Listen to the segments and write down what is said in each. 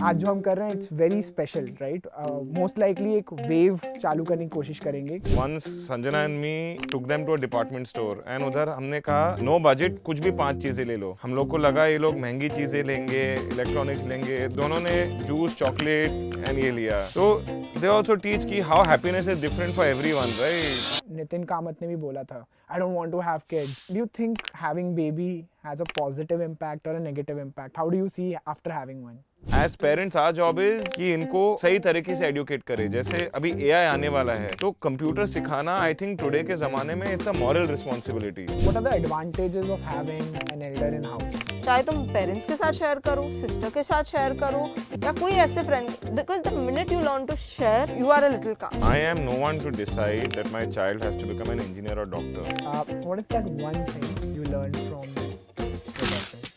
आज जो हम कर रहे हैं it's very special right most likely एक वेव चालू करने की कोशिश करेंगे. Once Sanjana and me took them to a department store and उधर हमने कहा नो बजट कुछ भी 5 चीजें ले लो. हम लोग को लगा ये लोग महंगी चीजें लेंगे, इलेक्ट्रॉनिक्स लेंगे. दोनों ने जूस, चॉकलेट एंड ये लिया. तो they also teach कि how happiness is different for everyone, right? Nitin Kamat ने भी बोला था I don't want to have kids. Do you think having baby has a positive impact or a negative impact? How do you see after having one? As parents, our job is कि इनको सही तरीके से educate करे. जैसे अभी AI आने वाला है तो कंप्यूटर सिखाना आई थिंक टुडे के ज़माने में it's a moral responsibility. What are the advantages of having an elder in house? चाहे तुम पेरेंट्स के साथ शेयर करो, सिस्टर के साथ शेयर करो या कोई ऐसे friend, because the minute you learn to share you are a little calm. I am no one to decide that my child has to become an engineer or doctor. What is that one thing you learned from your parents?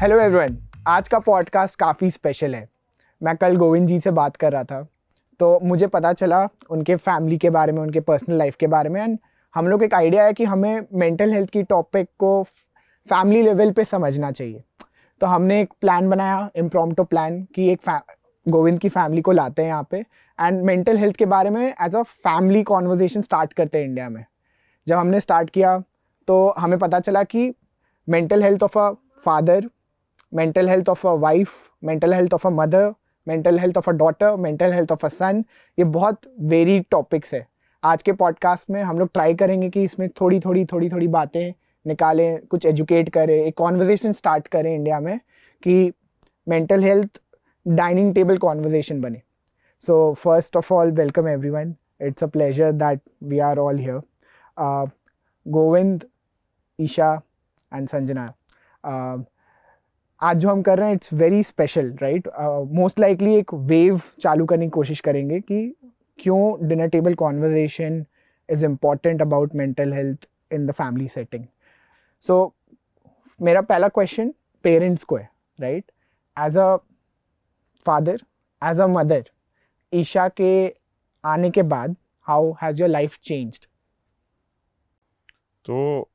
Hello everyone, आज का podcast काफ़ी special है. मैं कल गोविंद जी से बात कर रहा था तो मुझे पता चला उनके फैमिली के बारे में, उनके पर्सनल लाइफ के बारे में. एंड हम लोग एक आइडिया है कि हमें मेंटल हेल्थ की टॉपिक को फैमिली लेवल पे समझना चाहिए. तो हमने एक प्लान बनाया, इम्प्रॉम्प्टू प्लान, कि एक गोविंद की फैमिली को लाते हैं यहाँ पे एंड मेंटल हेल्थ के बारे में as a family conversation start करते हैं इंडिया में. जब हमने स्टार्ट किया तो हमें पता चला कि mental health of a father, mental health of a wife, mental health of a mother, mental health of a daughter, mental health of a son, ये बहुत वेरी टॉपिक्स है. आज के पॉडकास्ट में हम लोग ट्राई करेंगे कि इसमें थोड़ी थोड़ी बातें निकालें, कुछ एजुकेट करें, एक कॉन्वर्जेसन स्टार्ट करें इंडिया में कि mental health dining table conversation बने. So first of all welcome everyone, it's a pleasure that we are all here. Govind, Isha and Sanjana, आज जो हम कर रहे हैं it's very special right. Most likely एक वेव चालू करने की कोशिश करेंगे कि क्यों dinner table conversation is important about mental health in the family setting. So मेरा पहला क्वेश्चन पेरेंट्स को है right. As a father, as a mother, Isha के आने के बाद how has your life changed? तो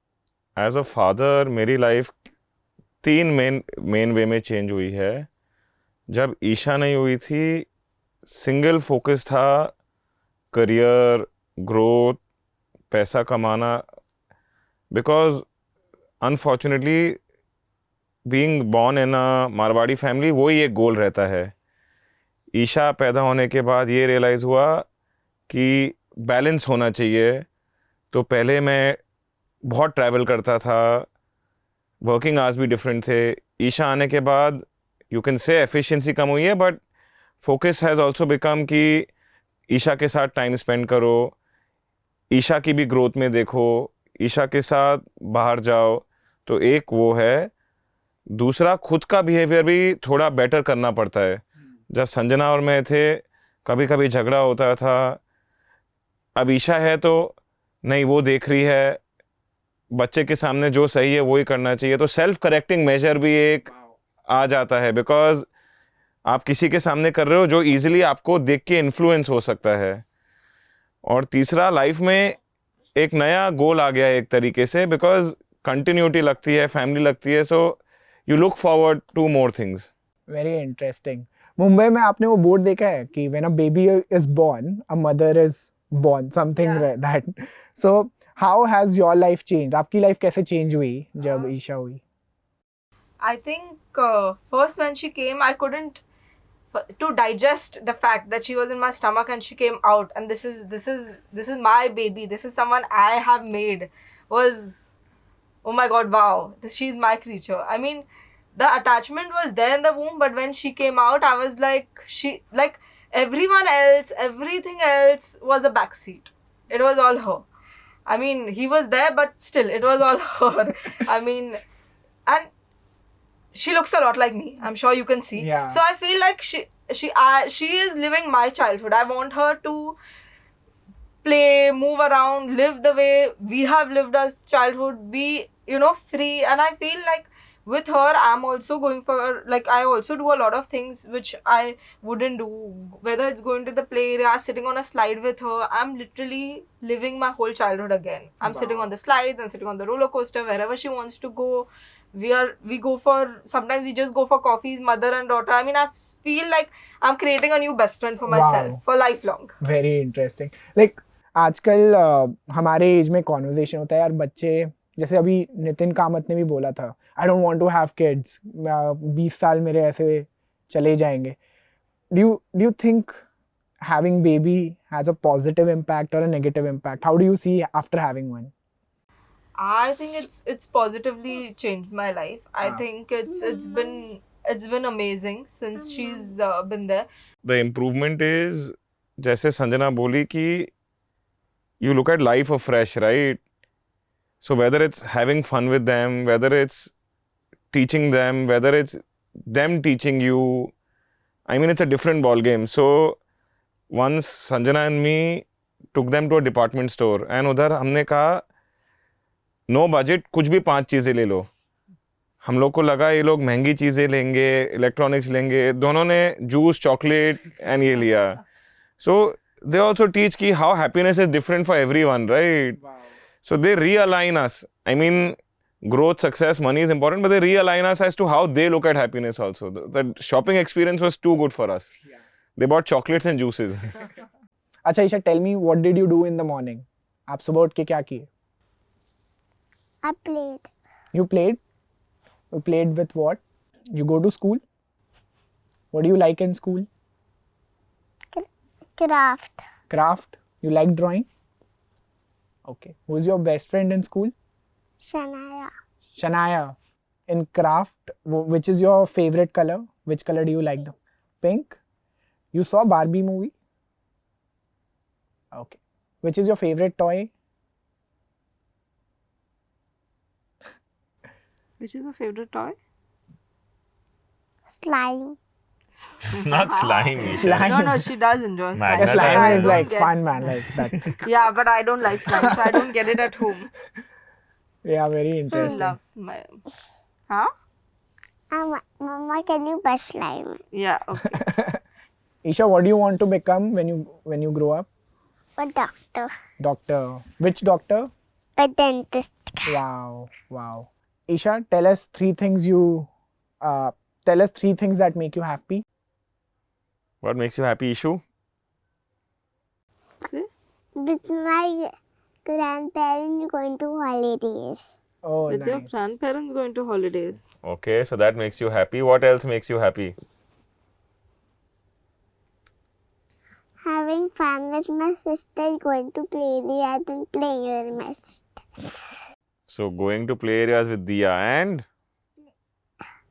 एज अ फादर मेरी लाइफ 3 मेन वे में चेंज हुई है. जब ईशा नहीं हुई थी, सिंगल फोकस था करियर, ग्रोथ, पैसा कमाना. Because unfortunately being born in a Marwari family वही एक गोल रहता है. ईशा पैदा होने के बाद ये रियलाइज़ हुआ कि बैलेंस होना चाहिए. तो पहले मैं बहुत ट्रैवल करता था, वर्किंग आवर्स भी डिफरेंट थे. ईशा आने के बाद यू कैन से एफिशिएंसी कम हुई है, but focus has also become कि ईशा के साथ टाइम स्पेंड करो, ईशा की भी ग्रोथ में देखो, ईशा के साथ बाहर जाओ. तो एक वो है. दूसरा, खुद का बिहेवियर भी थोड़ा बेटर करना पड़ता है. जब संजना और मैं थे कभी कभी झगड़ा होता था. अब ईशा है तो नहीं, वो देख रही है, बच्चे के सामने जो सही है वो ही करना चाहिए. तो सेल्फ करेक्टिंग मेजर भी एक आ जाता है. बिकॉज आप किसी के सामने कर रहे हो जो इजीली आपको देख के इन्फ्लुएंस हो सकता है. और तीसरा, लाइफ में एक नया गोल आ गया है एक तरीके से, बिकॉज कंटिन्यूटी लगती है, फैमिली लगती है. So you look forward to more things. Very interesting. Mumbai में आपने वो बोर्ड देखा है कि when a baby is born a mother is born, something that. So how has your life changed? आपकी लाइफ कैसे चेंज हुई जब ईशा हुई? I think first when she came, I couldn't to digest the fact that she was in my stomach and she came out, and this is my baby. This is someone I have made. Was, oh my God, wow! She's my creature. I mean, the attachment was there in the womb, but when she came out, I was like everyone else, everything else was a backseat. It was all her. I mean, he was there, but still, it was all her. I mean, and she looks a lot like me. I'm sure you can see. Yeah. So I feel like she is living my childhood. I want her to play, move around, live the way we have lived as childhood, be, free. And I feel like with her, I'm also going for, like, I also do a lot of things which I wouldn't do. Whether it's going to the play area, sitting on a slide with her, I'm literally living my whole childhood again. I'm sitting on the slides, I'm sitting on the roller coaster, wherever she wants to go. We go for, sometimes we just go for coffees, mother and daughter. I mean, I feel like I'm creating a new best friend for myself Wow. for lifelong. Very interesting. Like आजकल हमारे as में conversation होता है यार, बच्चे जैसे अभी नितिन कामत ने भी बोला था, I don't want to have kids, 20 साल मेरे ऐसे चले जाएंगे. Do you think having baby has a positive impact or a negative impact? How do you see after having one? I think it's positively changed my life. I think it's been amazing since she's been there. The improvement is, जैसे संजना बोली कि you look at life afresh, right? So whether it's having fun with them, whether it's teaching them, whether it's them teaching you, I mean, it's a different ball game. So once Sanjana and me took them to a department store and उधर हमने कहा no budget, कुछ भी 5 चीज़ें ले लो. हम लोग को लगा ये लोग महंगी चीज़ें लेंगे, इलेक्ट्रॉनिक्स लेंगे. दोनों ने जूस, चॉकलेट एंड ये लिया. सो दे ऑल्सो टीच की how happiness is different for everyone, right? So they realign us. I mean, growth, success, money is important, but they realign us as to how they look at happiness also. The shopping experience was too good for us. Yeah. They bought chocolates and juices. अच्छा Isha, tell me, what did you do in the morning? आप सुबह उठ के क्या किए? I played You played? You played with what? You go to school? What do you like in school? craft. Craft? You like drawing? Okay. Who's your best friend in school? Shania. Shania. In craft, which is your favorite color? Which color do you like the pink? You saw Barbie movie? Okay. Which is your favorite toy? Which is your favorite toy? Slime. Not slime. Slime. No, she does enjoy slime. Yeah, Slime I is don't like get fun, man. Like that. Yeah, but I don't like slime, so I don't get it at home. Yeah, very She interesting. loves my. Huh? Mama, can you bust slime? Yeah. Okay. Isha, what do you want to become when you grow up? A doctor. Doctor. Which doctor? A dentist. Wow, wow. Isha, tell us three things that make you happy. What makes you happy, Ishu? See? With my grandparents going to holidays. Oh, With your nice. grandparents going to holidays. Okay, so that makes you happy. What else makes you happy? Having fun with my sister, going to play areas and playing with my sister. So going to play areas with Diya and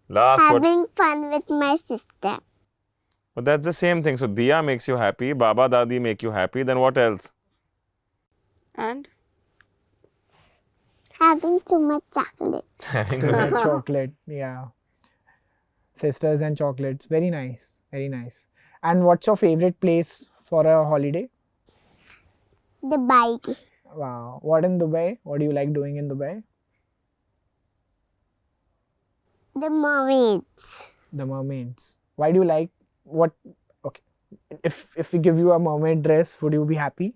last what? Having fun with my sister. But that's the same thing. So Diya makes you happy, Baba Dadi make you happy. Then what else? And? Having too much chocolate. Chocolate, yeah. Sisters and chocolates. Very nice. Very nice. And what's your favorite place for a holiday? The bike. Wow. What in Dubai? What do you like doing in Dubai? The mermaids. The mermaids. Why do you like what? Okay. If we give you a mermaid dress, would you be happy?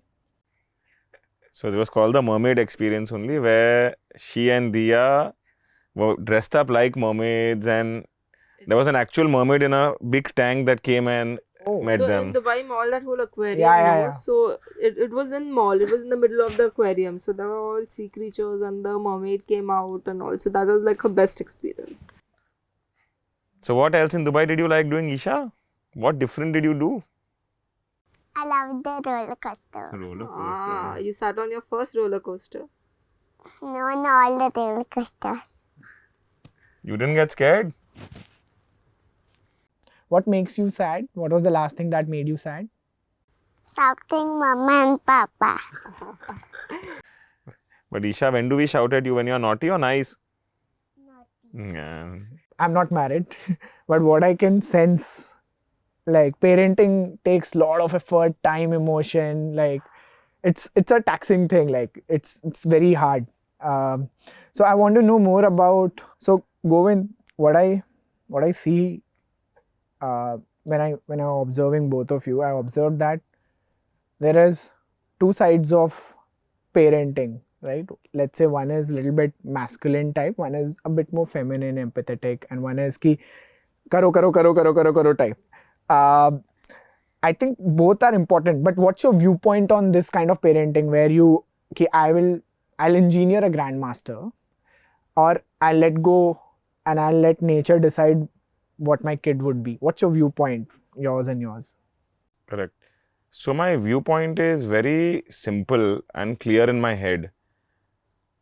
So it was called the mermaid experience only, where she and Diya were dressed up like mermaids, and there was an actual mermaid in a big tank that came and Oh. met So them. in Dubai Mall, that whole aquarium, Yeah. so it was in mall. It was in the middle of the aquarium. So there were all sea creatures and the mermaid came out and all. So that was like her best experience. So what else in Dubai did you like doing, Isha? What different did you do? I love the roller coaster. Roller Ah, you sat on your first roller coaster. No, not all the roller coasters. You didn't get scared? What makes you sad? What was the last thing that made you sad? Shouting Mama and Papa. But Isha, when do we shout at you? When you're naughty or nice? Yeah. I'm not married, but what I can sense, like parenting takes a lot of effort, time, emotion. Like it's a taxing thing. Like it's very hard. So I want to know more about. So Govind, what I see when I'm observing both of you, I observed that there is two sides of parenting, right? Let's say one is a little bit masculine type, one is a bit more feminine, empathetic, and one is ki karo type. I think both are important, but what's your viewpoint on this kind of parenting where I'll engineer a grandmaster, or I'll let go and I'll let nature decide what my kid would be? What's your viewpoint, yours and yours? Correct. So my viewpoint is very simple and clear in my head.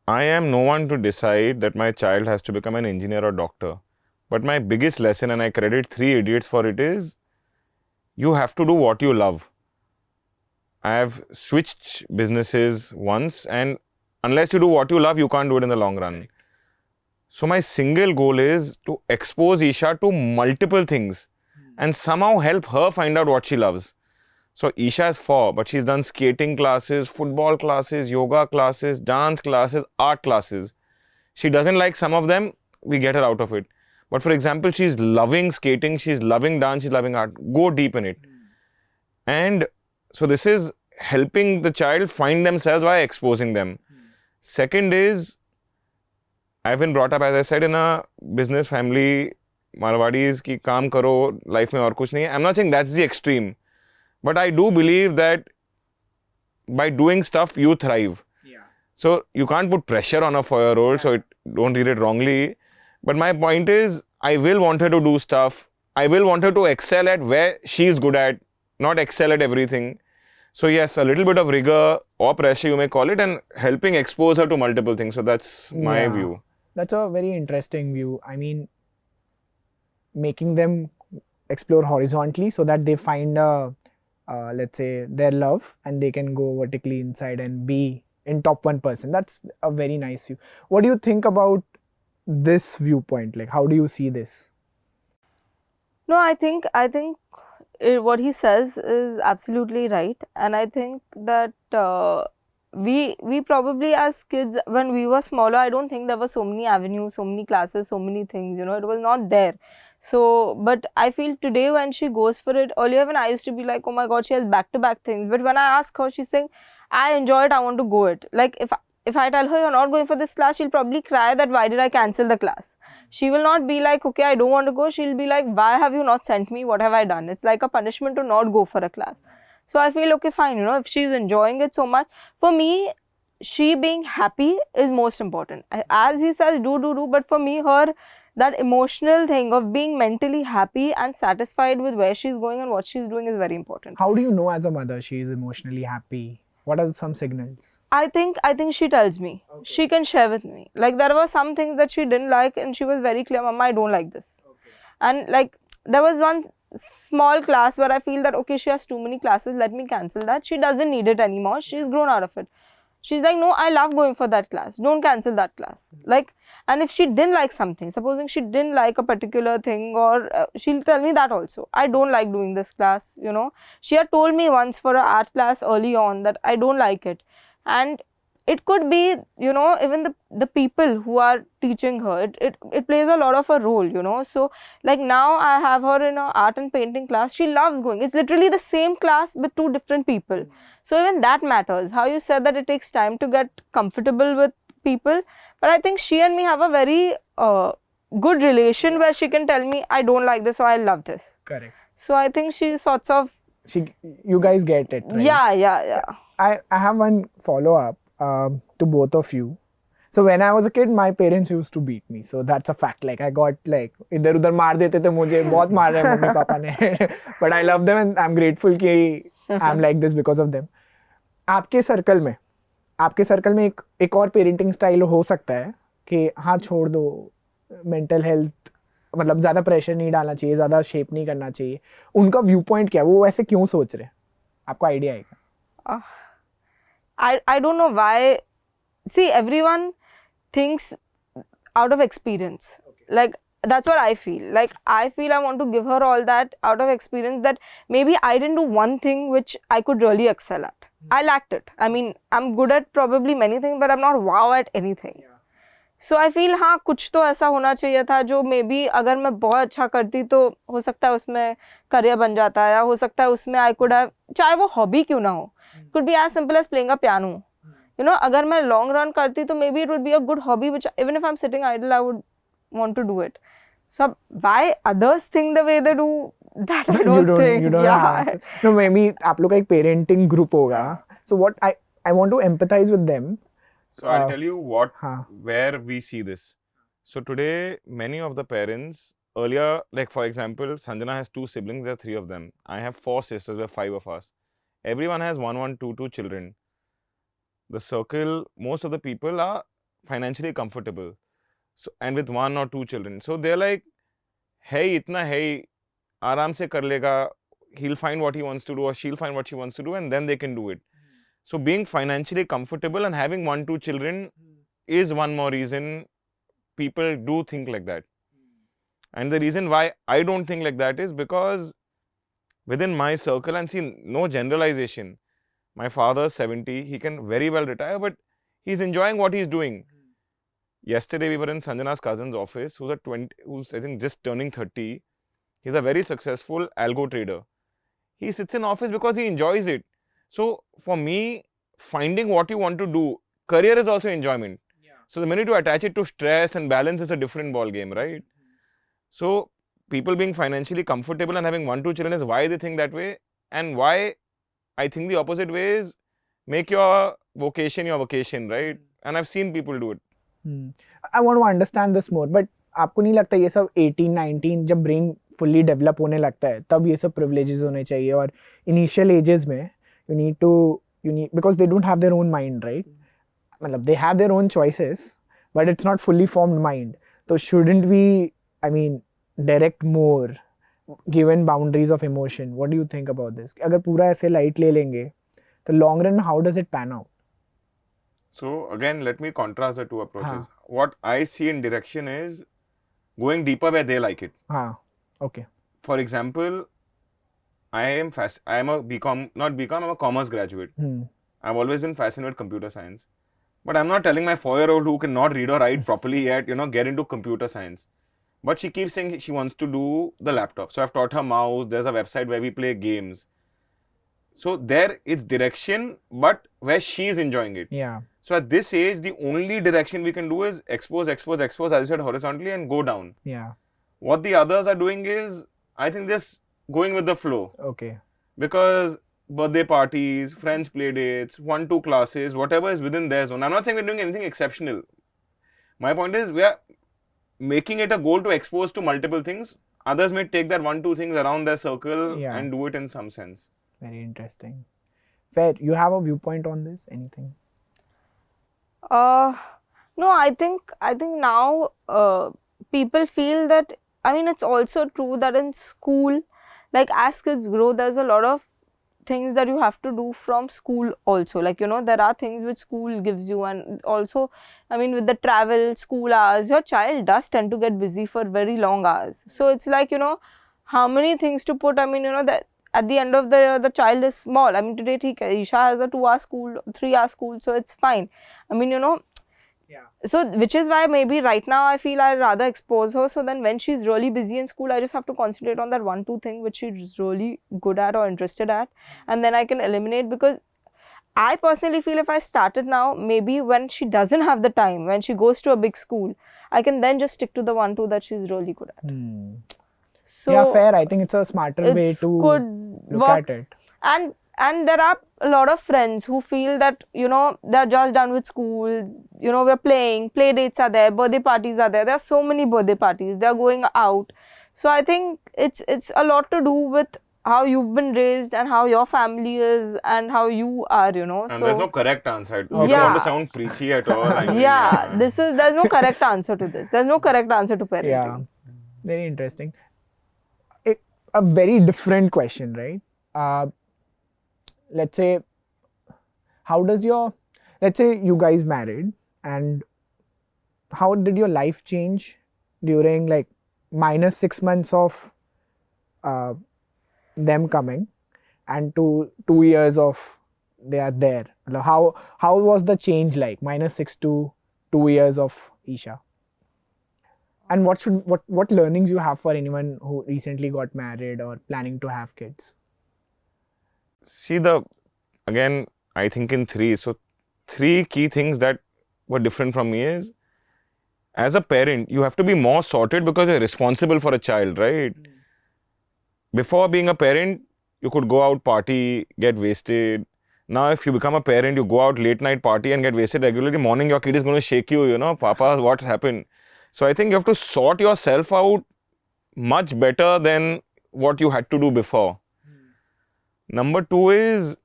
I am no one to decide that my child has to become an engineer or doctor. But my biggest lesson, and I credit 3 idiots for it, is you have to do what you love. I have switched businesses once, and unless you do what you love, you can't do it in the long run. So my single goal is to expose Isha to multiple things and somehow help her find out what she loves. So Isha is 4, but she's done skating classes, football classes, yoga classes, dance classes, art classes. She doesn't like some of them, we get her out of it. But for example, she's loving skating, she's loving dance, she's loving art. Go deep in it. And so this is helping the child find themselves by exposing them. Second is, I've been brought up, as I said, in a business family. Marwadis ki kaam karo, life mein aur kuch nahi hai. I'm not saying that's the extreme. But I do believe that by doing stuff, you thrive. Yeah. So you can't put pressure on a 4-year-old, so don't read it wrongly. But my point is, I will want her to do stuff. I will want her to excel at where she's good at, not excel at everything. So yes, a little bit of rigor or pressure, you may call it, and helping expose her to multiple things. So that's my view. That's a very interesting view. I mean, making them explore horizontally so that they find let's say their love, and they can go vertically inside and be in top 1%. That's a very nice view. What do you think about this viewpoint? Like, how do you see this? No, I think what he says is absolutely right, and I think that we probably as kids, when we were smaller, I don't think there were so many avenues, so many classes, so many things, you know, it was not there. So, but I feel today when she goes for it, earlier when I used to be like, oh my god, she has back-to-back things, but when I ask her, she's saying, I enjoy it, I want to go it. Like, if I tell her you're not going for this class, she'll probably cry that why did I cancel the class. She will not be like, okay, I don't want to go. She'll be like, why have you not sent me? What have I done? It's like a punishment to not go for a class. So I feel, okay, fine, you know, if she's enjoying it so much. For me, she being happy is most important. As he says, do, but for me, that emotional thing of being mentally happy and satisfied with where she's going and what she's doing is very important. How do you know as a mother she is emotionally happy? What are some signals? I think she tells me. Okay. She can share with me. Like, there were some things that she didn't like and she was very clear, Mama, I don't like this. Okay. And like, there was one small class where I feel that, okay, she has too many classes, let me cancel that. She doesn't need it anymore. She's grown out of it. She's like, no, I love going for that class. Don't cancel that class. Like, and if she didn't like something, supposing she didn't like a particular thing, or she'll tell me that also. I don't like doing this class, you know. She had told me once for an art class early on that I don't like it. And it could be, you know, even the people who are teaching her, it plays a lot of a role, you know. So, like now I have her in an art and painting class. She loves going. It's literally the same class but 2 different people. So even that matters. How you said that it takes time to get comfortable with people. But I think she and me have a very good relation where she can tell me, I don't like this or I love this. Correct. So I think she sorts of... You guys get it, right? Yeah. I have one follow-up to both of you. So when I was a kid, my parents used to beat me. So that's a fact. Like I got like, इधर उधर मार देते थे मुझे, बहुत मार रहे हैं मम्मी पापा ने. But I love them and I'm grateful कि I'm like this because of them. आपके सर्कल में एक और पेरेंटिंग स्टाइल हो सकता है कि हाँ छोड़ दो, मेंटल हेल्थ, मतलब ज़्यादा प्रेशर नहीं डालना चाहिए, ज़्यादा शेप नहीं करना चाहिए. उनका व्यू पॉइंट क्या है, वो ऐसे क्यों सोच रहे हैं, आपको आइडिया आएगा? I don't know why. See, everyone thinks out of experience. Okay. Like, that's what I feel. Like, I feel I want to give her all that out of experience, that maybe I didn't do one thing which I could really excel at. I lacked it. I mean, I'm good at probably many things, but I'm not wow at anything. So I feel हाँ कुछ तो ऐसा होना चाहिए था जो may be अगर मैं बहुत अच्छा करती तो हो सकता है उसमें करियर बन जाता है, या हो सकता है उसमें आई कुड हैव, चाहे वो हॉबी क्यों ना हो, could be as simple as playing a piano. You know, अगर मैं लॉन्ग रन करती तो maybe it would be a good hobby which even if I am sitting idle I would want to do it. So why others think the way they do, that I don't think. You don't Yeah. have. No, maybe आप लोग का एक parenting group होगा. So what I want to empathize with them. So I'll tell you हाँ. where we see this. So today, many of the parents, earlier, like for example, Sanjana has 2 siblings, there are 3 of them. I have 4 sisters, there are 5 of us. Everyone has 1, 2 children. The circle, most of the people are financially comfortable. So, and with 1 or 2 children. So they're like, hey, itna hey, aaram se kar lega, he'll find what he wants to do or she'll find what she wants to do and then they can do it. So being financially comfortable and having 1, 2 children is one more reason people do think like that. And the reason why I don't think like that is because within my circle, and see, no generalization. My father's 70, he can very well retire, but he's enjoying what he's doing. Yesterday we were in Sanjana's cousin's office, who's I think just turning 30. He's a very successful algo trader. He sits in office because he enjoys it. So for me, finding what you want to do, career is also enjoyment. So the minute you attach it to stress and balance is a different ball game, right? So people being financially comfortable and having 1, 2 children is why they think that way, and why I think the opposite way is make your vocation your vacation, right? And I've seen people do it. I want to understand this more, but आपको नहीं लगता ये सब 18, 19 जब brain fully develop होने लगता है तब ये सब privileges होने चाहिए, और initial ages में you need because they don't have their own mind, right? मतलब they have their own choices, but it's not fully formed mind. So shouldn't we, I mean, direct more given boundaries of emotion? What do you think about this? अगर पूरा ऐसे light ले लेंगे तो long run how does it pan out? So again, let me contrast the 2 approaches. What I see in direction is going deeper where they like it. Okay. For example, I am a I'm a commerce graduate. I've always been fascinated with computer science. But I'm not telling my 4-year-old who cannot read or write properly yet, get into computer science. But she keeps saying she wants to do the laptop. So I've taught her mouse. There's a website where we play games. So there it's direction, but where she's enjoying it. Yeah. So at this age, the only direction we can do is expose, as I said, horizontally and go down. Yeah. What the others are doing is, I think, just going with the flow. Okay. Because birthday parties, friends play dates, 1, 2 classes, whatever is within their zone. I'm not saying we're doing anything exceptional. My point is, we are making it a goal to expose to multiple things. Others may take that 1, 2 things around their circle and do it in some sense. Very interesting. Fair. You have a viewpoint on this? Anything? No, I think now people feel that, I mean, it's also true that in school, like as kids grow, there's a lot of things that you have to do from school also. Like, there are things which school gives you, and also, I mean, with the travel, school hours, your child does tend to get busy for very long hours. So it's like, how many things to put, I mean, that at the end of the year, the child is small. I mean, today, Isha has a 2-hour school, 3-hour school, so it's fine. I mean, so which is why maybe right now I feel I'd rather expose her, so then when she's really busy in school, I just have to concentrate on that 1, 2 thing which she's really good at or interested at, and then I can eliminate. Because I personally feel if I started now, maybe when she doesn't have the time, when she goes to a big school, I can then just stick to the 1, 2 that she's really good at. So yeah, fair. I think it's a smarter way to look at it. And there are a lot of friends who feel that, they're just done with school, we're playing, play dates are there, birthday parties are there. There are so many birthday parties, they're going out. So I think it's a lot to do with how you've been raised and how your family is and how you are, And so there's no correct answer. I don't want to sound preachy at all. I mean, there's no correct answer to this. There's no correct answer to parenting. Yeah, very interesting. A very different question, right? Let's say, let's say you guys married, and how did your life change during like minus 6 months of them coming and 2 years of they are there. Matlab, how was the change like? -6 to 2 years of Isha. And what learnings you have for anyone who recently got married or planning to have kids? See, again, I think in three. So, three key things that were different from me is, as a parent, you have to be more sorted because you're responsible for a child, right? Before being a parent, you could go out, party, get wasted. Now, if you become a parent, you go out late night party and get wasted regularly. Morning, your kid is going to shake you, Papa, what's happened? So, I think you have to sort yourself out much better than what you had to do before. Number two is,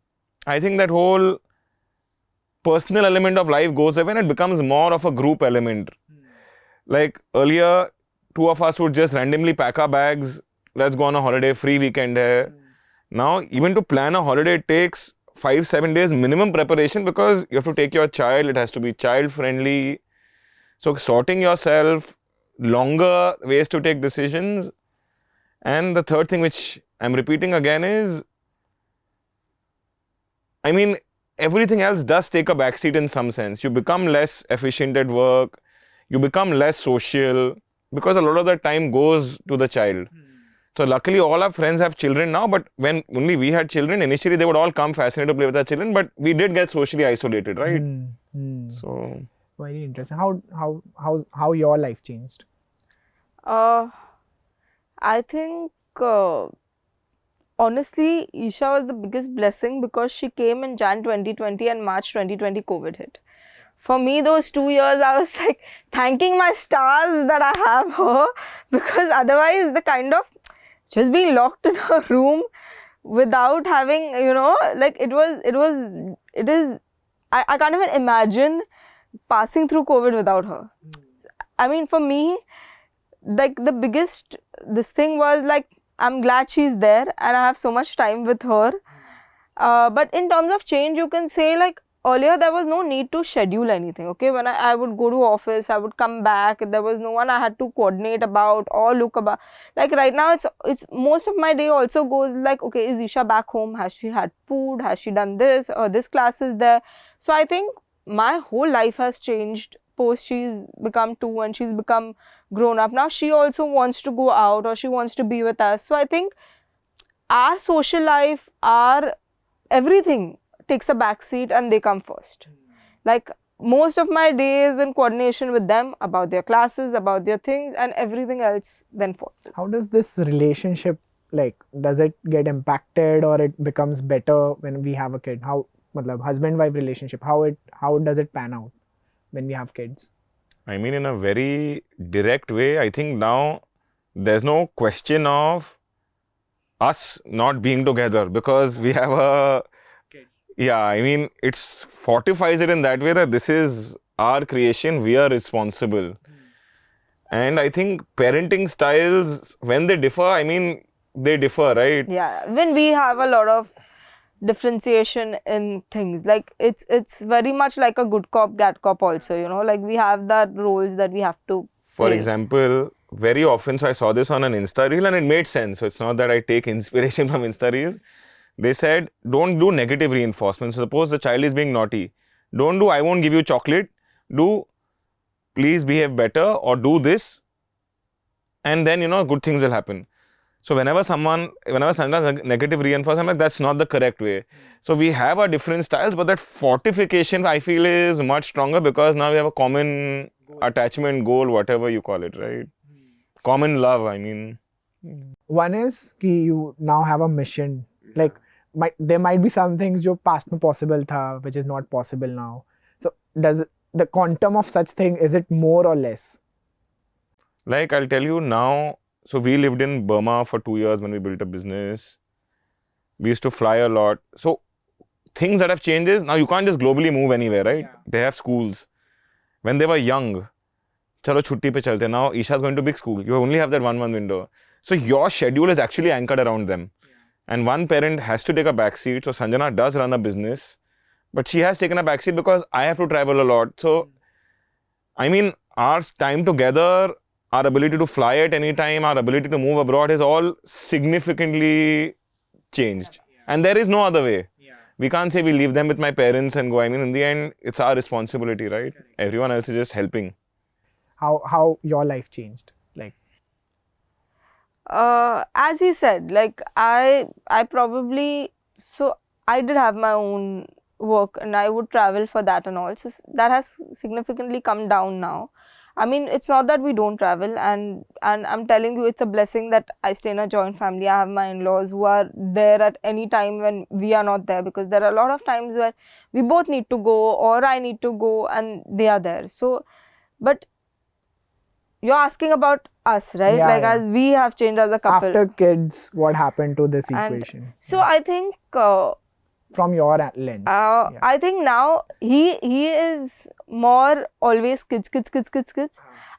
I think that whole personal element of life goes away and it becomes more of a group element. Like earlier, two of us would just randomly pack our bags, let's go on a holiday, free weekend hai. Now, even to plan a holiday, it takes 5-7 days minimum preparation because you have to take your child, it has to be child friendly. So, sorting yourself, longer ways to take decisions. And the third thing which I'm repeating again is, I mean, everything else does take a backseat in some sense. You become less efficient at work, you become less social because a lot of the time goes to the child. So luckily all our friends have children now, but when only we had children, initially they would all come fascinated to play with our children, but we did get socially isolated, right? So very interesting. How your life changed? I think honestly, Isha was the biggest blessing because she came in Jan 2020 and March 2020 COVID hit. For me, those 2 years, I was like thanking my stars that I have her, because otherwise the kind of just being locked in her room without having, like it is, I can't even imagine passing through COVID without her. I mean, for me, like the biggest, this thing was like, I'm glad she's there and I have so much time with her. But in terms of change, you can say like earlier there was no need to schedule anything. Okay, when I would go to office, I would come back. There was no one I had to coordinate about or look about. Like right now, it's most of my day also goes like, okay, is Isha back home? Has she had food? Has she done this? Or this class is there? So I think my whole life has changed post she's become 2 and she's become grown up. Now she also wants to go out or she wants to be with us. So I think our social life, our everything takes a backseat and they come first. Like most of my day is in coordination with them about their classes, about their things, and everything else then follows. How does this relationship, like, does it get impacted or it becomes better when we have a kid? How, matlab, husband-wife relationship, how does it pan out when we have kids? I mean, in a very direct way, I think now there's no question of us not being together because we have a kid. Yeah, I mean, it fortifies it in that way that this is our creation, we are responsible. And I think parenting styles, when they differ, I mean, they differ, right? Yeah, when we have a lot of differentiation in things, like it's very much like a good cop, bad cop also, like we have that roles that we have to For play. example, very often, so I saw this on an Insta reel and it made sense. So it's not that I take inspiration from Insta reels. They said, don't do negative reinforcement. Suppose the child is being naughty. Don't do, I won't give you chocolate. Do, please behave better or do this. And then, good things will happen. So whenever someone does negative reinforcement, I'm like, that's not the correct way. So we have our different styles, but that fortification, I feel, is much stronger because now we have a common attachment, goal, whatever you call it, right? Common love, I mean. One is कि you now have a mission. Like, there might be some things जो past में possible था, which is not possible now. So does the quantum of such thing, is it more or less? Like, I'll tell you now, so we lived in Burma for 2 years when we built a business. We used to fly a lot. So things that have changed is, now you can't just globally move anywhere, right? Yeah. They have schools. When they were young, chalo chutti pe chalte. Now Isha's going to big school. You only have that one window. So your schedule is actually anchored around them. Yeah. And one parent has to take a back seat. So Sanjana does run a business, but she has taken a back seat because I have to travel a lot. So, I mean, our time together, our ability to fly at any time, our ability to move abroad is all significantly changed. Yeah. And there is no other way. Yeah. we can't say we leave them with my parents and go. I mean, in the end, it's our responsibility, right? Everyone else is just helping. How your life changed? Like, As he said, like I probably, so I did have my own work and I would travel for that and all. So that has significantly come down now. I mean, it's not that we don't travel, and I'm telling you, it's a blessing that I stay in a joint family. I have my in-laws who are there at any time when we are not there, because there are a lot of times where we both need to go or I need to go and they are there. So, but you're asking about us, right? Yeah, like yeah. as we have changed as a couple. after kids, what happened to this And equation? so I think From your lens. Yeah. I think now he is more always kids.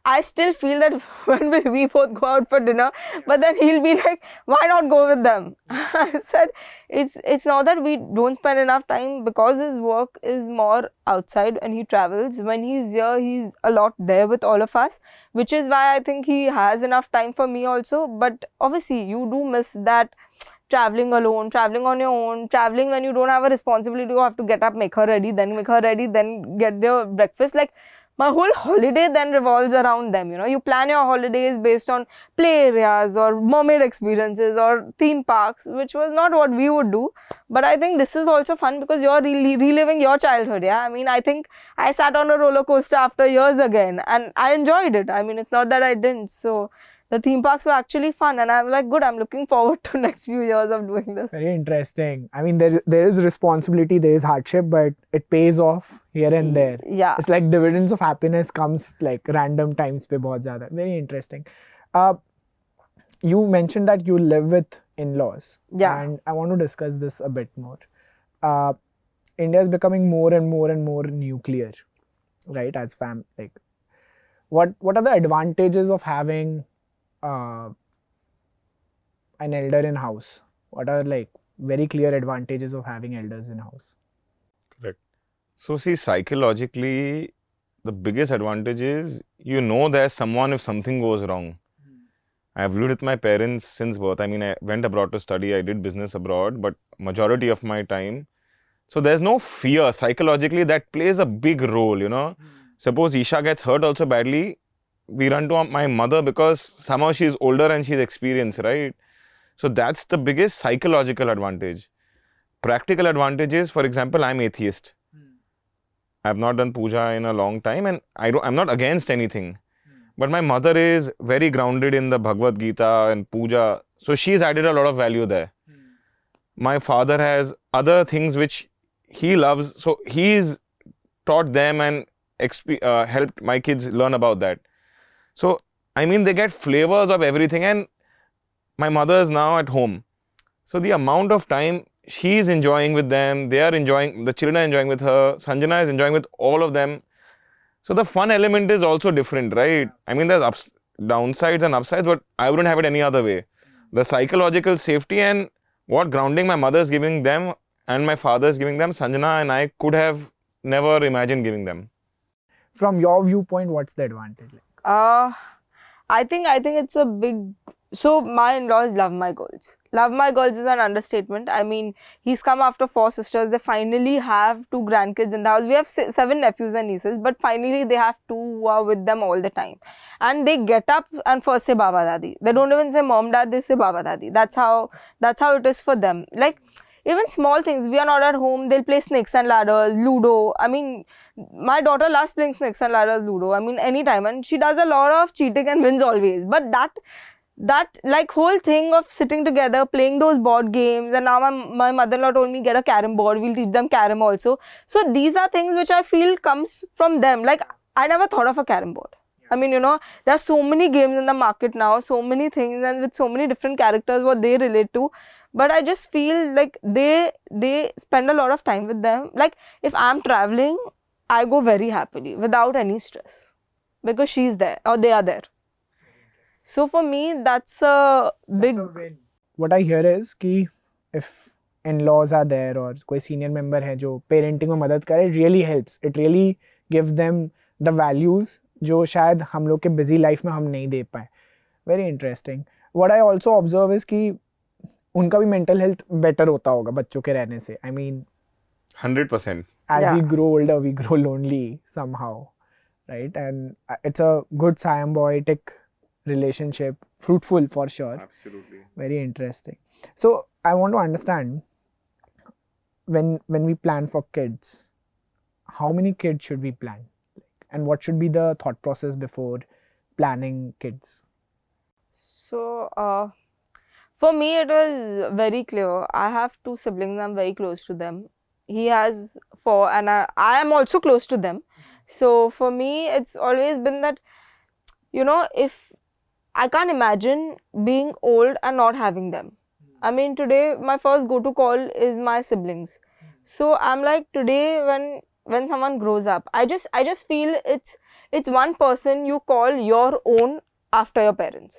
I still feel that when we both go out for dinner, but then he'll be like, why not go with them? I said, it's not that we don't spend enough time, because his work is more outside and he travels. When he's here, he's a lot there with all of us, which is why I think he has enough time for me also. But obviously you do miss that traveling alone, traveling on your own, traveling when you don't have a responsibility. You have to get up, make her ready, then get their breakfast. Like, my whole holiday then revolves around them. You know, you plan your holidays based on play areas or mermaid experiences or theme parks, which was not what we would do. But I think this is also fun because you're reliving your childhood. Yeah, I mean, I think I sat on a roller coaster after years again and I enjoyed it. I mean, it's not that I didn't. So the theme parks were actually fun, and I'm like, good, I'm looking forward to next few years of doing this. Very interesting. I mean, there is responsibility, there is hardship, but it pays off here and there. Yeah. It's like dividends of happiness comes like random times pe bahut zyada. Very interesting. You mentioned that you live with in-laws. Yeah. And I want to discuss this a bit more. India is becoming more and more nuclear, right? As like, what are the advantages of having an elder in house? What are like very clear advantages of having elders in house? Correct. So see, psychologically, the biggest advantage is there's someone if something goes wrong. I've lived with my parents since birth. I mean, I went abroad to study. I did business abroad, but majority of my time. So there's no fear. Psychologically, that plays a big role. Suppose Isha gets hurt also badly, we run to my mother because somehow she's older and she's experienced, right? So that's the biggest psychological advantage. Practical advantages, for example, I'm atheist. I've not done puja in a long time, and I'm not against anything. But my mother is very grounded in the Bhagavad Gita and puja, so she's added a lot of value there. My father has other things which he loves, so he's taught them and helped my kids learn about that. So, I mean, they get flavors of everything, and my mother is now at home. So, the amount of time she's enjoying with them, they are enjoying, the children are enjoying with her, Sanjana is enjoying with all of them. So, the fun element is also different, right? I mean, there's downsides and upsides, but I wouldn't have it any other way. The psychological safety and what grounding my mother is giving them and my father is giving them, Sanjana and I could have never imagined giving them. From your viewpoint, what's the advantage? I think it's a big. So my in-laws love my girls. Love my girls is an understatement. I mean, he's come after 4 sisters. They finally have 2 grandkids in the house. We have 7 nephews and nieces, but finally they have 2 who are with them all the time. And they get up and first say Baba Dadi. They don't even say Mom Dad, they say Baba Dadi. That's how it is for them. Like, even small things, we are not at home, they'll play snakes and ladders, Ludo. I mean, my daughter loves playing snakes and ladders, Ludo. I mean, anytime. And she does a lot of cheating and wins always. But that like whole thing of sitting together, playing those board games, and now my mother-in-law told me get a carom board, we'll teach them carom also. So these are things which I feel comes from them. Like, I never thought of a carom board. I mean, there are so many games in the market now, so many things, and with so many different characters what they relate to. But I just feel like they spend a lot of time with them. Like, if I'm traveling, I go very happily without any stress because she's there or they are there. So for me, that's a big. What I hear is कि if in-laws are there or कोई senior member है जो parenting में मदद करे, it really helps. It really gives them the values जो शायद हम लोग के busy life में हम नहीं दे पाए. Very interesting. What I also observe is कि उनका भी mental health better होता होगा बच्चों के रहने से. I mean, 100%. As we Yeah. grow older, we grow lonely somehow, right? And it's a good symbiotic relationship, fruitful for sure. Absolutely. Very interesting. So I want to understand, when we plan for kids, how many kids should we plan, and what should be the thought process before planning kids? So, for me, it was very clear. I have two siblings. I'm very close to them. He has four, and I am also close to them. So, for me, it's always been that, if I can't imagine being old and not having them. I mean, today my first go-to call is my siblings. So I'm like, today when someone grows up, I just feel it's one person you call your own after your parents.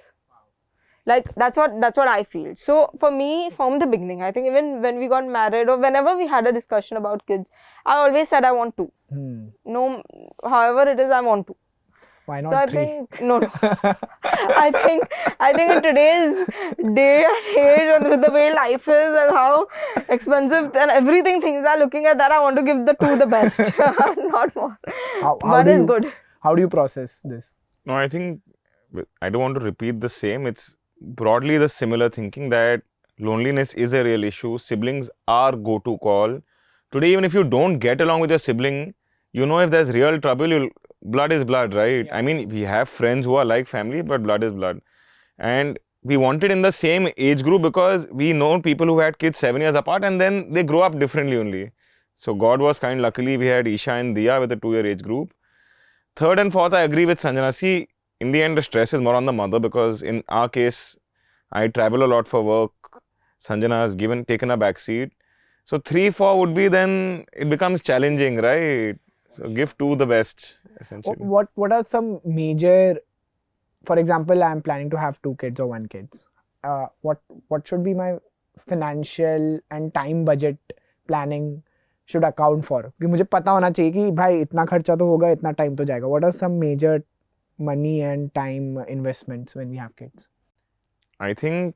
Like that's what I feel. So for me, from the beginning, I think even when we got married or whenever we had a discussion about kids, I always said I want two. No, however it is, I want two. Why So not I 3? think no. I think in today's day and age, with the way life is and how expensive and everything things are looking at, that I want to give the two the best, not more. How One do is you, good. How do you process this? No, I think I don't want to repeat the same. It's broadly the similar thinking that loneliness is a real issue. Siblings are go-to call. Today, even if you don't get along with your sibling, if there's real trouble, blood is blood, right? Yeah. I mean, we have friends who are like family, but blood is blood. And we want it in the same age group because we know people who had kids 7 years apart and then they grow up differently only. So God was kind. Luckily, we had Isha and Diya with a 2-year age group. Third and fourth, I agree with Sanjana. See, in the end, the stress is more on the mother because in our case, I travel a lot for work. Sanjana has taken a back seat. So 3, 4 would be, then it becomes challenging, right? So give 2 the best, essentially. What are some major, for example, I'm planning to have 2 kids or 1 kids. What should be my financial and time budget planning should account for? कि मुझे पता होना चाहिए कि भाई इतना खर्चा तो होगा, इतना time तो जाएगा. What are some major money and time investments when we have kids? I think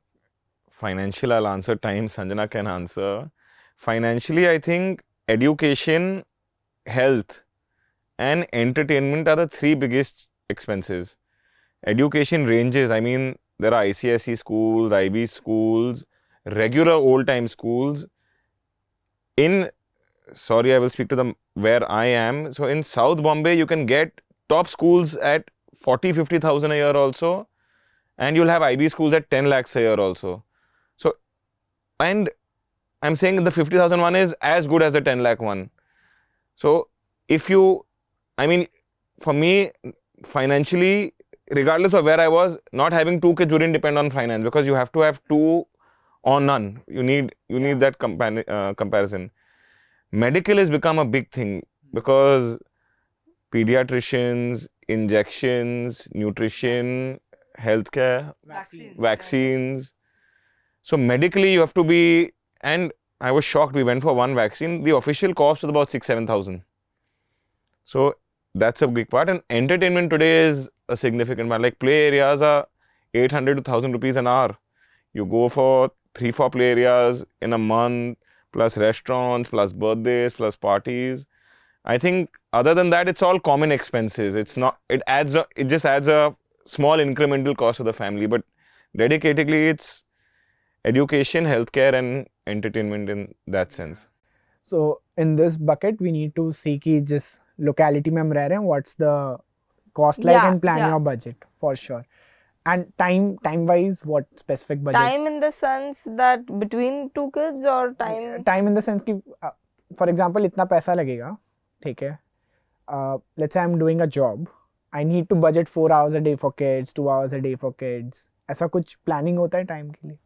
financial, I'll answer. Time, Sanjana can answer. Financially, I think education, health, and entertainment are the 3 biggest expenses. Education ranges. I mean, there are ICSE schools, IB schools, regular old-time schools. Sorry, I will speak to where I am. So in South Bombay, you can get top schools at 40,000-50,000 a year also. And you'll have IB schools at 10 lakhs a year also. So, and I'm saying the 50,000 one is as good as the 10 lakh one. So, for me, financially, regardless of where I was, not having 2 kids wouldn't depend on finance because you have to have 2 or none. You need that comparison. Medical has become a big thing because pediatricians, injections, nutrition, healthcare, vaccines. So medically you have to be, and I was shocked, we went for 1 vaccine, the official cost was about 6,000-7,000. So that's a big part, and entertainment today is a significant part. Like play areas are 800 to 1,000 rupees an hour. You go for 3-4 play areas in a month, plus restaurants, plus birthdays, plus parties. I think other than that, it's all common expenses. It just adds a small incremental cost to the family, but dedicatedly it's education, healthcare and entertainment in that sense. So in this bucket, we need to see कि जिस locality में हम रह रहे हैं, what's the cost like, and plan your budget for sure. And time wise, what specific budget? Time in the sense that between 2 kids or time? Time in the sense कि, for example, इतना पैसा लगेगा, ठीक है? Let's say I'm doing a job. I need to budget 4 hours a day for kids, 2 hours a day for kids. ऐसा कुछ planning होता है time के लिए?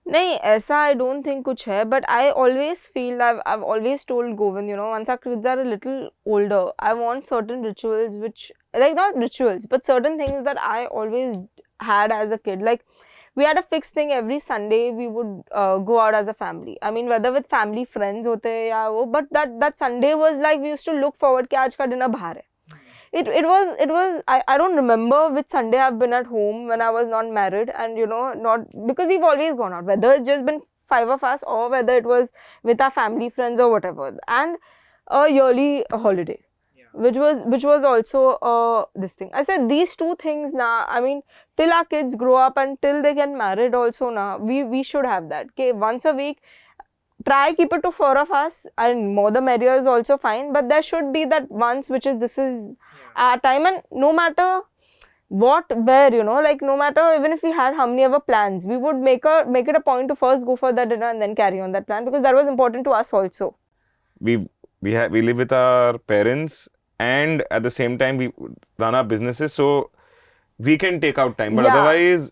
नहीं, ऐसा I don't think कुछ है, but I always feel, I've always told Govind, once our kids are a little older, I want certain rituals which, like not rituals, but certain things that I always had as a kid. Like we had a fixed thing every Sunday we would go out as a family. I mean, whether with family friends होते या वो, but that Sunday was like we used to look forward कि आज का dinner बाहर है. It was I don't remember which Sunday I've been at home when I was not married, and not because we've always gone out, whether it's just been 5 of us, or whether it was with our family, friends, or whatever, and a yearly holiday, which was also this thing. I said these two things now. I mean, till our kids grow up and till they get married, also now we should have that. Okay, once a week. Try keep it to 4 of us, and more the merrier is also fine. But there should be that once, which is this is our time, and no matter what, where, you know, like no matter even if we had how many other plans, we would make it a point to first go for that dinner and then carry on that plan, because that was important to us also. We live with our parents, and at the same time we run our businesses, so we can take out time. But Yeah. otherwise,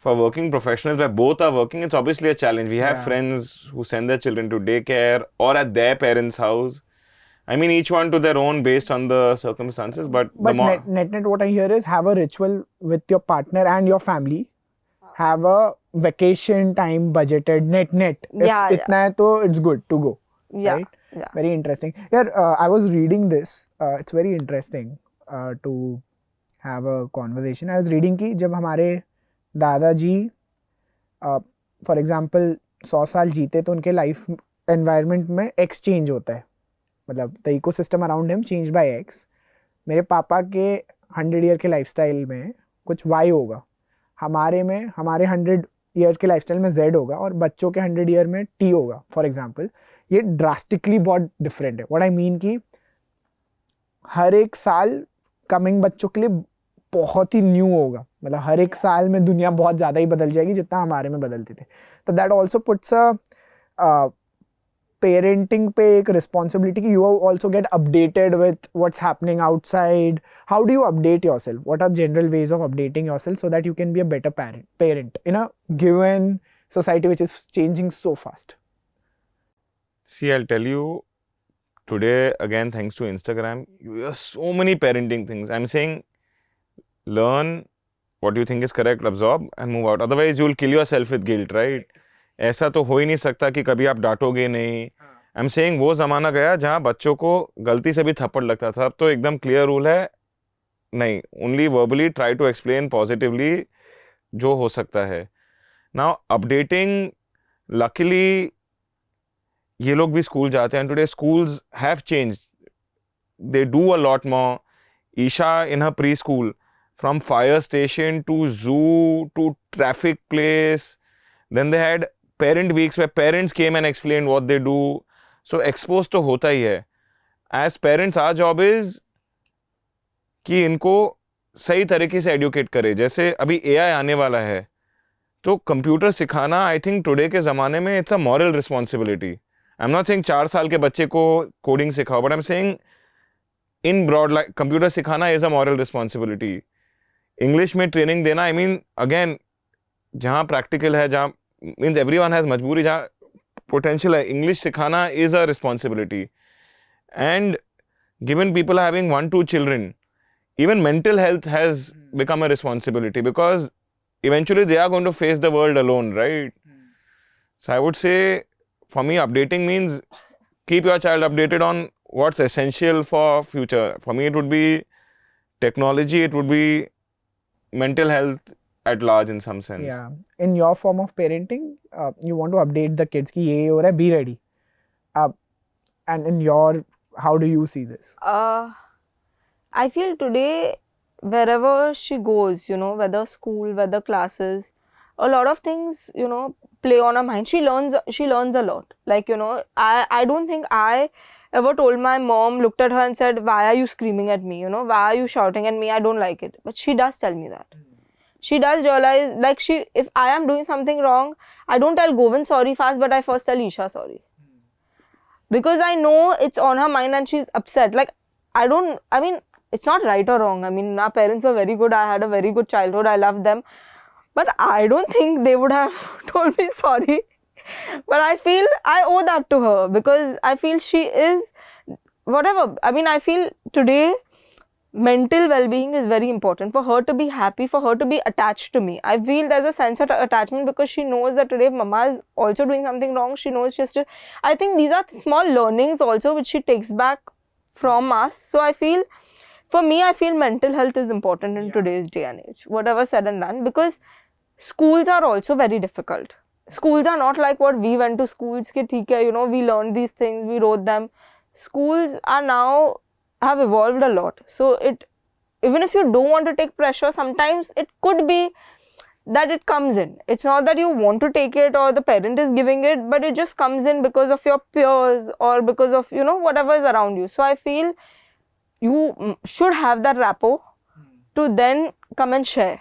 for working professionals where both are working, it's obviously a challenge. We have Yeah. friends who send their children to daycare or at their parents' house. I mean, each one to their own based on the circumstances. But the But more net what I hear is have a ritual with your partner and your family. Have a vacation time budgeted net. If Yeah, yeah. itna hai to it's good to go. Yeah, Right? yeah. Very interesting. Yeah, I was reading this. It's very interesting to have a conversation. I was reading कि जब हमारे दादाजी for example 100 साल जीते तो उनके life environment में x change होता है, मतलब the ecosystem around him change bye x. मेरे पापा के 100 ईयर के लाइफस्टाइल में कुछ वाई होगा, हमारे 100 ईयर के लाइफस्टाइल में जेड होगा, और बच्चों के 100 ईयर में टी होगा फॉर एग्जांपल. ये ड्रास्टिकली बहुत डिफरेंट है. व्हाट आई मीन कि हर एक साल कमिंग बच्चों के लिए बहुत ही न्यू होगा, मतलब हर एक साल में दुनिया बहुत ज़्यादा ही बदल जाएगी जितना हमारे में बदलते थे. तो that also puts a parenting पे एक रिस्पॉन्सिबिलिटी कि you also get updated with what's happening outside. How do you update yourself? What are general ways of updating yourself so that you can be a better parent in a given society which is changing so fast? See, I'll tell you, today, again, thanks to Instagram, you have so many parenting things. I'm saying, learn what you think is correct, absorb, and move out. Otherwise, you'll kill yourself with guilt, right? ऐसा तो हो ही नहीं सकता कि कभी आप डांटोगे नहीं. I'm saying, वो ज़माना गया जहाँ बच्चों को गलती से भी थप्पड़ लगता था. अब तो एकदम क्लियर रूल है, नहीं, only verbally try to explain positively जो हो सकता है. Now, updating, luckily, ये लोग भी स्कूल जाते हैं. Today schools have changed. They do a lot more. Isha in her preschool, from fire station to zoo to traffic place. Then they had parent weeks where parents came and explained what they do. So exposed तो होता ही है. As parents, our job is कि इनको सही तरीके से educate करे. जैसे अभी AI आने वाला है, तो कंप्यूटर सिखाना आई थिंक टुडे के ज़माने में it's a moral responsibility. I am not saying 4 साल के बच्चे को कोडिंग सिखाओ, but I am saying in broad like computer सिखाना is a moral responsibility. English में ट्रेनिंग देना, आई मीन अगेन जहाँ प्रैक्टिकल है, जहाँ मीन्स एवरीवन हैज़ मजबूरी, जहाँ पोटेंशियल है, इंग्लिश सिखाना is a responsibility. And given people are having 1-2 children, even mental health has become a responsibility, because eventually they are going to face the world alone, right? So I would say, for me, updating means keep your child updated on what's essential for future. For me, it would be technology, it would be mental health at large in some sense. Yeah. In your form of parenting, you want to update the kids कि ये हो रहा है, be ready. And in your, how do you see this? I feel today, wherever she goes, you know, whether school, whether classes, a lot of things, you know, play on her mind. She learns a lot. Like, you know, I don't think I ever told my mom, looked at her and said, why are you screaming at me? You know, why are you shouting at me? I don't like it. But she does tell me that. She does realize, like, if I am doing something wrong, I don't tell Govind sorry fast, but I first tell Isha sorry. Because I know it's on her mind and she's upset. Like, I mean, it's not right or wrong. I mean, our parents were very good. I had a very good childhood. I loved them. But I don't think they would have told me sorry. But I feel I owe that to her, because I feel she is, whatever. I mean, I feel today mental well-being is very important. For her to be happy, for her to be attached to me. I feel there's a sense of attachment, because she knows that today if mama is also doing something wrong, she knows she has to. I think these are small learnings also which she takes back from us. So I feel, for me, I feel mental health is important in today's day and age, whatever said and done, because schools are also very difficult. Schools are not like what we went to schools ki theek hai, you know, we learned these things, we wrote them. Schools are now have evolved a lot. So it, even if you don't want to take pressure, sometimes it could be that it comes in. It's not that you want to take it or the parent is giving it, but it just comes in because of your peers or because of, you know, whatever is around you. So I feel you should have that rapport to then come and share.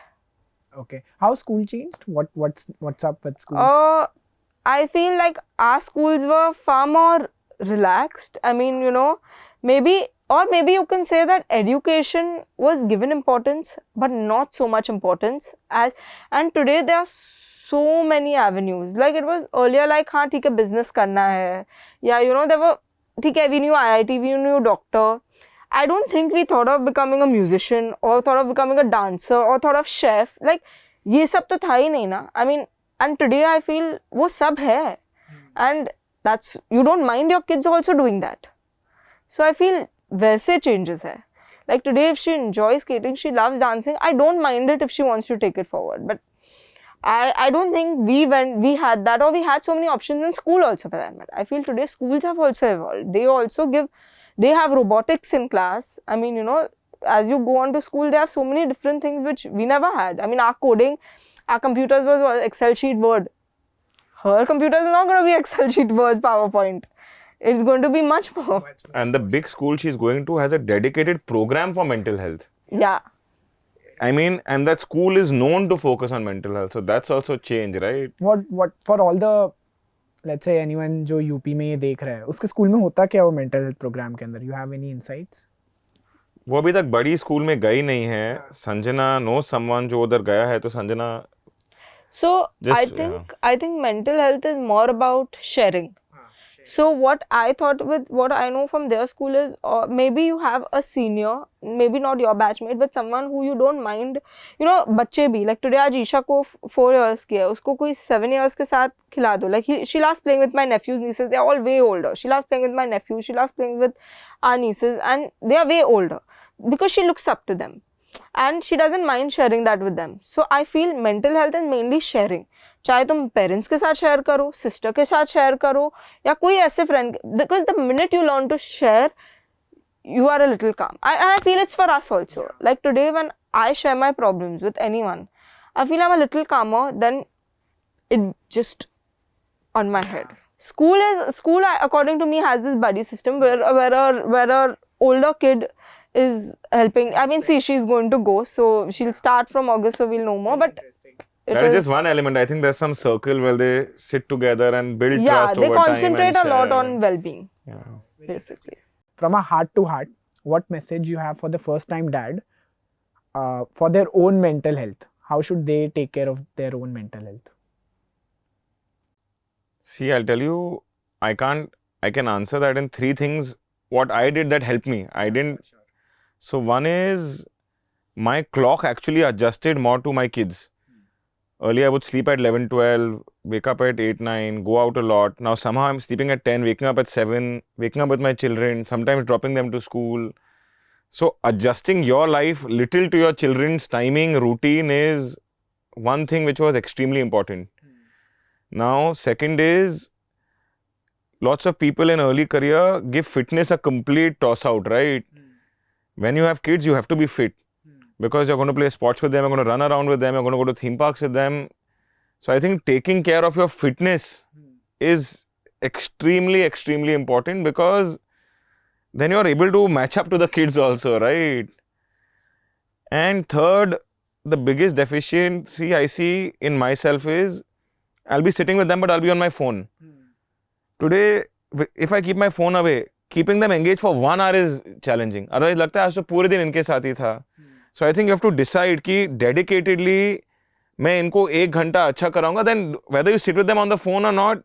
Okay. How school changed? What's up with schools? I feel like our schools were far more relaxed. I mean, you know, maybe you can say that education was given importance, but not so much importance as. And today there are so many avenues. Like it was earlier, like हाँ ठीक है business करना है, yeah, you know, there were ठीक है, we knew IIT, we knew doctor. I don't think we thought of becoming a musician or thought of becoming a dancer or thought of chef. Like ये सब तो था ही नहीं ना. I mean, and today I feel वो सब है, and that's, you don't mind your kids also doing that. So I feel वैसे changes है. Like today, if she enjoys skating, she loves dancing, I don't mind it if she wants to take it forward. But I don't think we had that, or we had so many options in school also for that matter. I feel today schools have also evolved. They have robotics in class. I mean, you know, as you go on to school, they have so many different things which we never had. I mean, our coding, our computers was Excel sheet, Word. Her computer is not going to be Excel sheet, Word, PowerPoint. It's going to be much more. And the big school she's going to has a dedicated program for mental health. Yeah. I mean, and that school is known to focus on mental health. So that's also change, right? What for all the, let's say anyone जो UP में ये देख रहा है, उसके school में होता क्या वो मेंटल हेल्थ प्रोग्राम के अंदर? You have any insights? वो अभी तक बड़ी स्कूल में गई नहीं है. संजना knows someone जो उधर गया है, तो Sanjana. So Just, I think mental health is more about sharing. So what I thought with what I know from their school is, maybe you have a senior, maybe not your batchmate, but someone who you don't mind, you know, बच्चे भी, like today आज ईशा को 4 years की है, उसको कोई 7 years के साथ खिला दो. Like she loves playing with my nephews, nieces, they are all way older. She loves playing with my nephews, she loves playing with our nieces, and they are way older because she looks up to them. And she doesn't mind sharing that with them. So I feel mental health is mainly sharing. चाहे तुम parents के साथ share करो, sister के साथ share करो, या कोई ऐसे friend, because the minute you learn to share, you are a little calm. I feel it's for us also. Like today when I share my problems with anyone, I feel I'm a little calmer than it just on my head. School according to me has this buddy system where a older kid is helping. I mean, see, she's going to go, so she'll start from August, so we'll know more. But that is just one element. I think there's some circle where they sit together and build trust over time. Yeah, they concentrate a lot on well-being. Yeah. Basically. From a heart to heart, what message you have for the first time dad for their own mental health? How should they take care of their own mental health? See, I'll tell you, I can answer that in 3 things. What I did that helped me. I didn't. So one is my clock actually adjusted more to my kids. Earlier I would sleep at 11, 12, wake up at 8, 9, go out a lot. Now somehow I'm sleeping at 10, waking up at 7, waking up with my children, sometimes dropping them to school. So adjusting your life little to your children's timing, routine is one thing which was extremely important. Now second is, lots of people in early career give fitness a complete toss out, right? When you have kids, you have to be fit. Because you're going to play sports with them, you're going to run around with them, you're going to go to theme parks with them. So I think taking care of your fitness is extremely, extremely important, because then you're able to match up to the kids also, right? And third, the biggest deficiency I see in myself is, I'll be sitting with them, but I'll be on my phone. Today, if I keep my phone away, keeping them engaged for 1 hour is challenging. Otherwise, लगता है आज तो पूरे दिन इनके साथ ही था. So I think you have to decide कि dedicatedly मैं इनको 1 घंटा अच्छा कराऊंगा. Then whether you sit with them on the phone or not,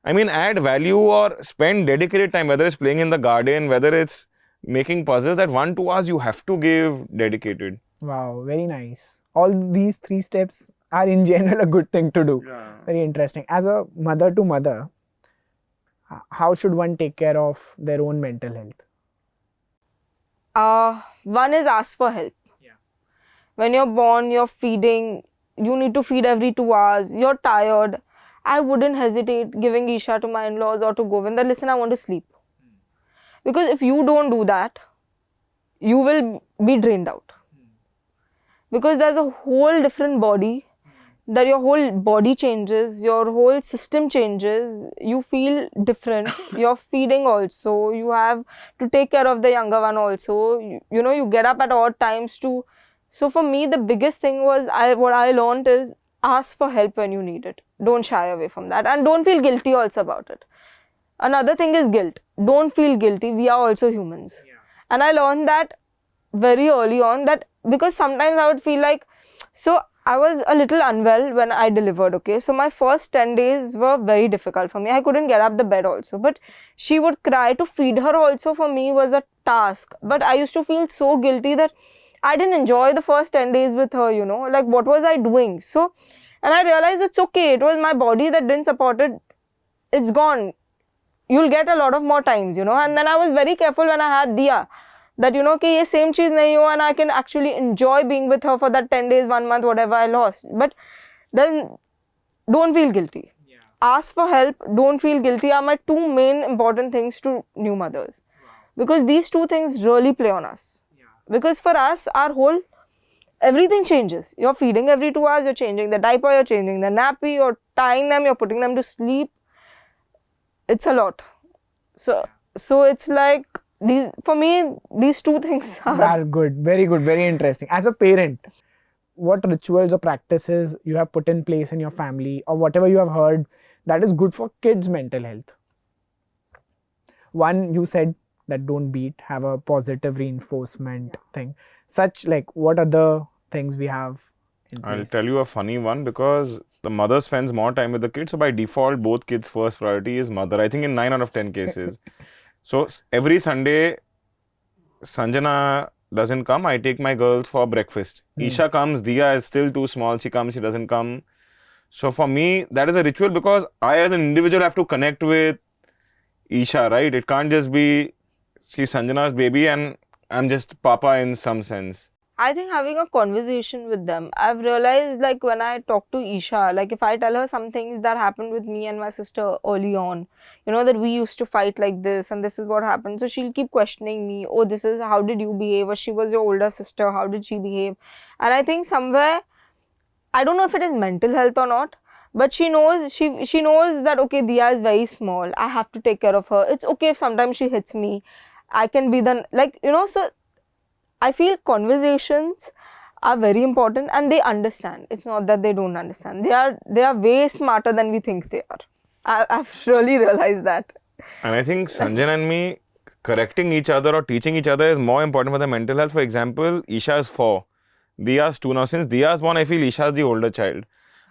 I mean, add value or spend dedicated time, whether it's playing in the garden, whether it's making puzzles, that 1-2 hours you have to give dedicated. Wow, very nice. All these 3 steps are in general a good thing to do. Yeah. Very interesting. As a mother to mother, how should one take care of their own mental health? One is ask for help. When you're born, you're feeding, you need to feed every 2 hours, you're tired. I wouldn't hesitate giving Isha to my in-laws or to Govind that, listen, I want to sleep. Because if you don't do that, you will be drained out. Because there's a whole different body, that your whole body changes, your whole system changes, you feel different, you're feeding also, you have to take care of the younger one also, you know, you get up at odd times to. So for me, the biggest thing was, what I learned is, ask for help when you need it. Don't shy away from that, and don't feel guilty also about it. Another thing is guilt. Don't feel guilty. We are also humans. And I learned that very early on, that because sometimes I would feel like, so I was a little unwell when I delivered, okay. So my first 10 days were very difficult for me. I couldn't get up the bed also. But she would cry. To feed her also for me was a task. But I used to feel so guilty that I didn't enjoy the first 10 days with her, you know. Like, what was I doing? So, and I realized it's okay. It was my body that didn't support it. It's gone. You'll get a lot of more times, you know. And then I was very careful when I had Diya, that, you know, okay, ye same cheez nahi ho, and I can actually enjoy being with her for that 10 days, 1 month, whatever I lost. But then don't feel guilty. Ask for help, don't feel guilty are my two main important things to new mothers. Because these two things really play on us. Because for us, our whole, everything changes. You're feeding every 2 hours, you're changing the diaper, you're changing the nappy, you're tying them, you're putting them to sleep. It's a lot. So it's like, for me, these two things are good, very interesting. As a parent, what rituals or practices you have put in place in your family, or whatever you have heard that is good for kids' mental health? One, you said that don't beat, have a positive reinforcement thing. Such, like, what other things we have in place? I'll tell you a funny one, because the mother spends more time with the kids. So by default, both kids' first priority is mother. I think in 9 out of 10 cases. So every Sunday, Sanjana doesn't come. I take my girls for breakfast. Isha comes. Diya is still too small. She comes. She doesn't come. So for me, that is a ritual, because I as an individual have to connect with Isha, right? It can't just be she's Sanjana's baby and I'm just Papa in some sense. I think having a conversation with them. I've realized, like, when I talk to Isha, like, if I tell her some things that happened with me and my sister early on, you know, that we used to fight like this and this is what happened. So she'll keep questioning me. Oh, this is, how did you behave? Or she was your older sister. How did she behave? And I think somewhere, I don't know if it is mental health or not, but she knows, she knows that, okay, Diya is very small. I have to take care of her. It's okay if sometimes she hits me. I can be the, like, you know, so I feel conversations are very important and they understand. It's not that they don't understand. They are way smarter than we think they are. I've really realized that. And I think Sanjana and me correcting each other or teaching each other is more important for the mental health. For example, Isha is 4. Diya's 2 now. Since Diya's 1, I feel Isha is the older child.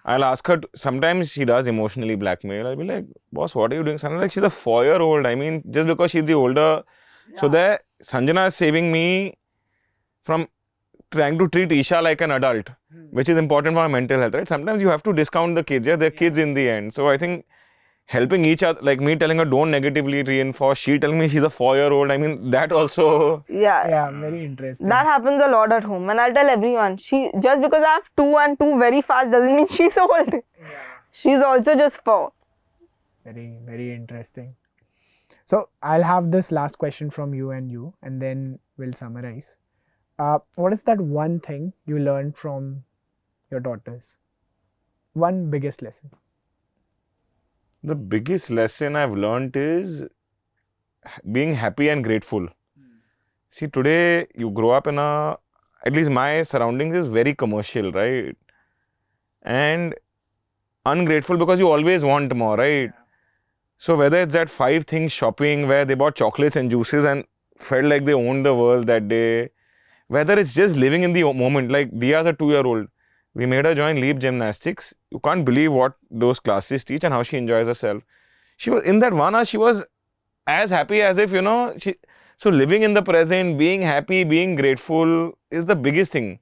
I'll ask her, sometimes she does emotionally blackmail. I'll be like, boss, what are you doing? Sanjana, like, she's a 4-year-old. I mean, just because she's the older. Yeah. So there, Sanjana is saving me from trying to treat Isha like an adult, which is important for our mental health, right? Sometimes you have to discount the kids. Yeah, they're kids in the end. So I think helping each other, like me telling her don't negatively reinforce, she telling me she's a 4-year-old. I mean, that also. Yeah, very interesting. That happens a lot at home. And I'll tell everyone, she, just because I have 2 and 2 very fast doesn't mean she's old. Yeah. She's also just 4. Very interesting. So I'll have this last question from you, and then we'll summarize. What is that one thing you learned from your daughters? One biggest lesson. The biggest lesson I've learned is being happy and grateful. See, today you grow up in at least my surroundings is very commercial, right? And ungrateful because you always want more, right? So whether it's that 5 things shopping where they bought chocolates and juices and felt like they owned the world that day, whether it's just living in the moment, like Diya's a 2-year-old. We made her join Leap Gymnastics. You can't believe what those classes teach and how she enjoys herself. She was, in that 1 hour, she was as happy as if, you know, so living in the present, being happy, being grateful is the biggest thing.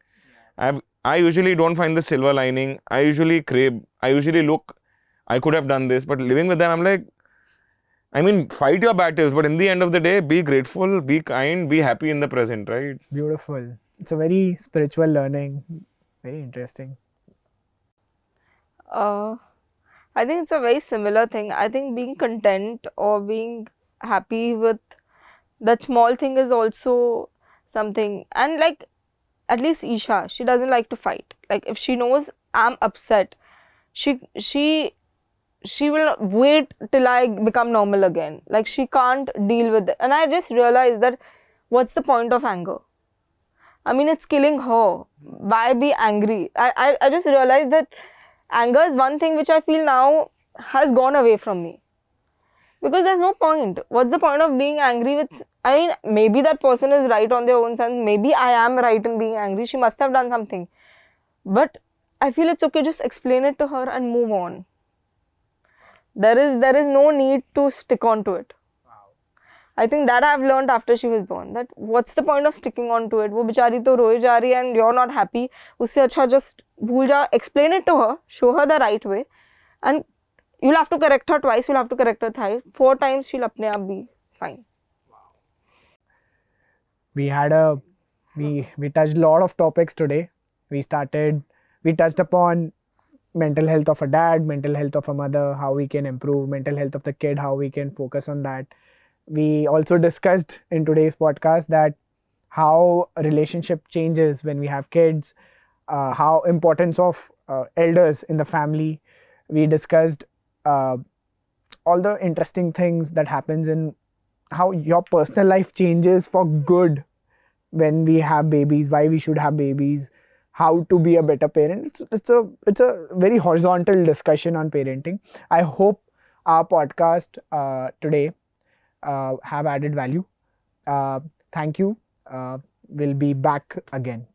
I usually don't find the silver lining. I usually crave. I usually look, I could have done this, but living with them, I'm like, I mean, fight your battles, but in the end of the day, be grateful, be kind, be happy in the present, right? Beautiful. It's a very spiritual learning. Very interesting. I think it's a very similar thing. I think being content or being happy with that small thing is also something. And like, at least Isha, she doesn't like to fight. Like, if she knows I'm upset, she will not wait till I become normal again. Like, she can't deal with it. And I just realized that what's the point of anger? I mean, it's killing her. Why be angry? I just realized that anger is one thing which I feel now has gone away from me. Because there's no point. What's the point of being angry with... I mean, maybe that person is right on their own sense. Maybe I am right in being angry. She must have done something. But I feel it's okay. Just explain it to her and move on. There is no need to stick on to it. I think that I've learned after she was born. That what's the point of sticking on to it? वो बेचारी तो रोए जा रही है and you're not happy. उससे अच्छा just भूल जा. Explain it to her. Show her the right way. And you'll have to correct her twice. You'll have to correct her thrice. 4 times she'll अपने आप be fine. We touched a lot of topics today. We touched upon mental health of a dad, mental health of a mother, how we can improve mental health of the kid, how we can focus on that. We also discussed in today's podcast that how a relationship changes when we have kids, how importance of elders in the family. We discussed all the interesting things that happens in how your personal life changes for good when we have babies, why we should have babies, how to be a better parent. It's a very horizontal discussion on parenting. I hope our podcast today have added value. Thank you. We'll be back again.